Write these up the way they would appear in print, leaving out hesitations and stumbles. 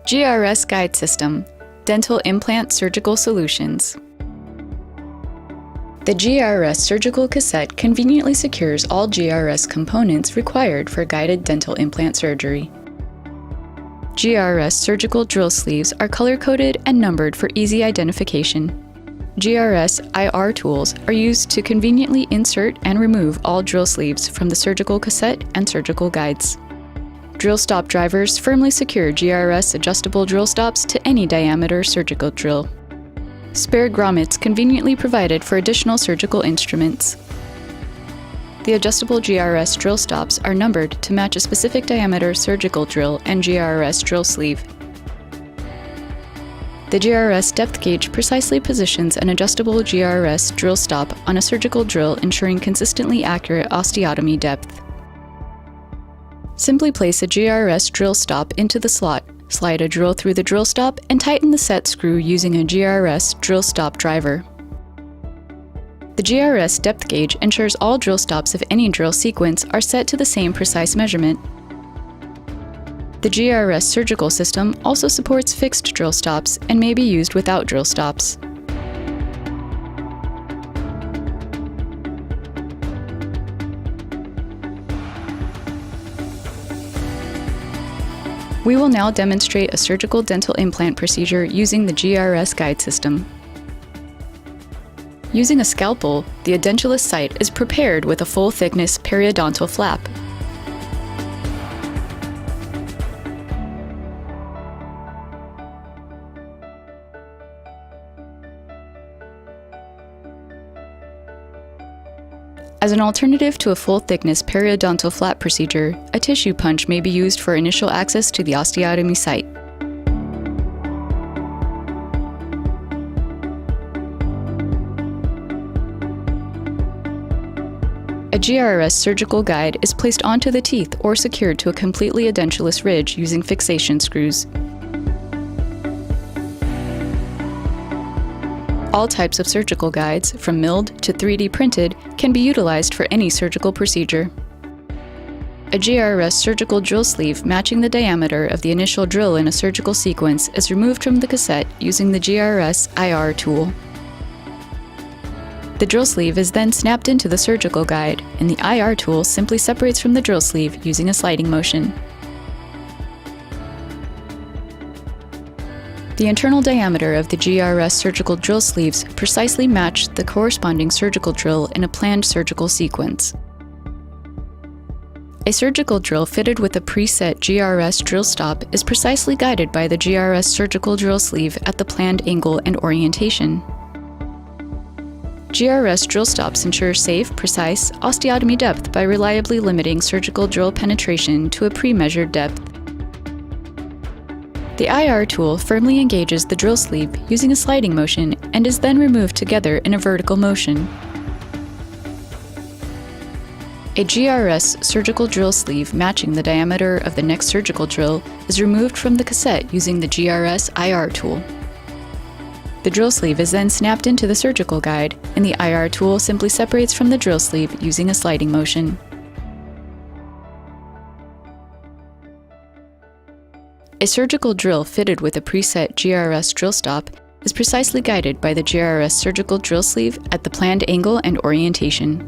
GRS Guide System, Dental Implant Surgical Solutions. The GRS surgical cassette conveniently secures all GRS components required for guided dental implant surgery. GRS surgical drill sleeves are color-coded and numbered for easy identification. GRS IR tools are used to conveniently insert and remove all drill sleeves from the surgical cassette and surgical guides. Drill stop drivers firmly secure GRS adjustable drill stops to any diameter surgical drill. Spare grommets conveniently provided for additional surgical instruments. The adjustable GRS drill stops are numbered to match a specific diameter surgical drill and GRS drill sleeve. The GRS depth gauge precisely positions an adjustable GRS drill stop on a surgical drill, ensuring consistently accurate osteotomy depth. Simply place a GRS drill stop into the slot, slide a drill through the drill stop, and tighten the set screw using a GRS drill stop driver. The GRS depth gauge ensures all drill stops of any drill sequence are set to the same precise measurement. The GRS surgical system also supports fixed drill stops and may be used without drill stops. We will now demonstrate a surgical dental implant procedure using the GRS guide system. Using a scalpel, the edentulous site is prepared with a full-thickness periodontal flap. As an alternative to a full-thickness periodontal flap procedure, a tissue punch may be used for initial access to the osteotomy site. A GRS surgical guide is placed onto the teeth or secured to a completely edentulous ridge using fixation screws. All types of surgical guides, from milled to 3D printed, can be utilized for any surgical procedure. A GRS surgical drill sleeve matching the diameter of the initial drill in a surgical sequence is removed from the cassette using the GRS IR tool. The drill sleeve is then snapped into the surgical guide, and the IR tool simply separates from the drill sleeve using a sliding motion. The internal diameter of the GRS surgical drill sleeves precisely match the corresponding surgical drill in a planned surgical sequence. A surgical drill fitted with a preset GRS drill stop is precisely guided by the GRS surgical drill sleeve at the planned angle and orientation. GRS drill stops ensure safe, precise osteotomy depth by reliably limiting surgical drill penetration to a pre-measured depth. The IR tool firmly engages the drill sleeve using a sliding motion and is then removed together in a vertical motion. A GRS surgical drill sleeve matching the diameter of the next surgical drill is removed from the cassette using the GRS IR tool. The drill sleeve is then snapped into the surgical guide, and the IR tool simply separates from the drill sleeve using a sliding motion. A surgical drill fitted with a preset GRS drill stop is precisely guided by the GRS surgical drill sleeve at the planned angle and orientation.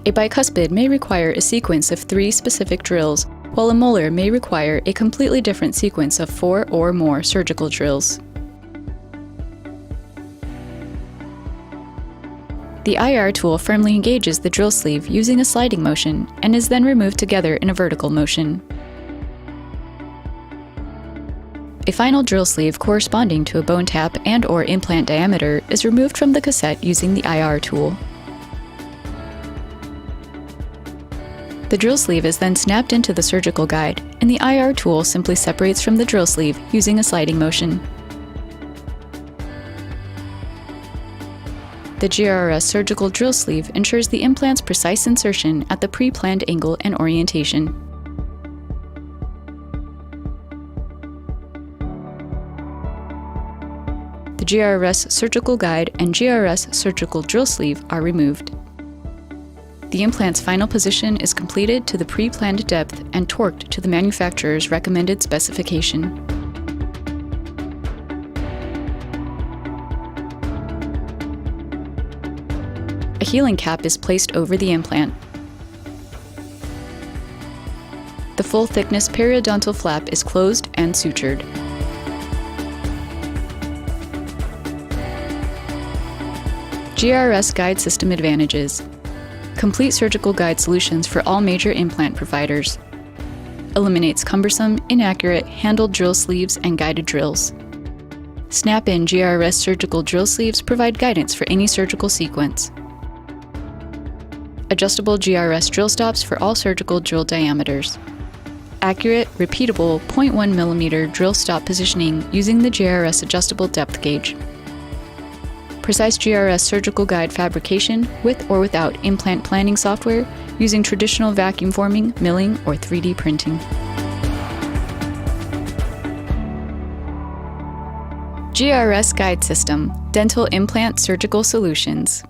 A bicuspid may require a sequence of 3 specific drills, while a molar may require a completely different sequence of 4 or more surgical drills. The IR tool firmly engages the drill sleeve using a sliding motion and is then removed together in a vertical motion. A final drill sleeve corresponding to a bone tap and/or implant diameter is removed from the cassette using the IR tool. The drill sleeve is then snapped into the surgical guide, and the IR tool simply separates from the drill sleeve using a sliding motion. The GRS surgical drill sleeve ensures the implant's precise insertion at the pre-planned angle and orientation. The GRS surgical guide and GRS surgical drill sleeve are removed. The implant's final position is completed to the pre-planned depth and torqued to the manufacturer's recommended specification. A healing cap is placed over the implant. The full-thickness periodontal flap is closed and sutured. GRS guide system advantages. Complete surgical guide solutions for all major implant providers. Eliminates cumbersome, inaccurate, handled drill sleeves and guided drills. Snap-in GRS surgical drill sleeves provide guidance for any surgical sequence. Adjustable GRS drill stops for all surgical drill diameters. Accurate, repeatable 0.1 mm drill stop positioning using the GRS adjustable depth gauge. Precise GRS surgical guide fabrication with or without implant planning software using traditional vacuum forming, milling, or 3D printing. GRS Guide System, Dental Implant Surgical Solutions.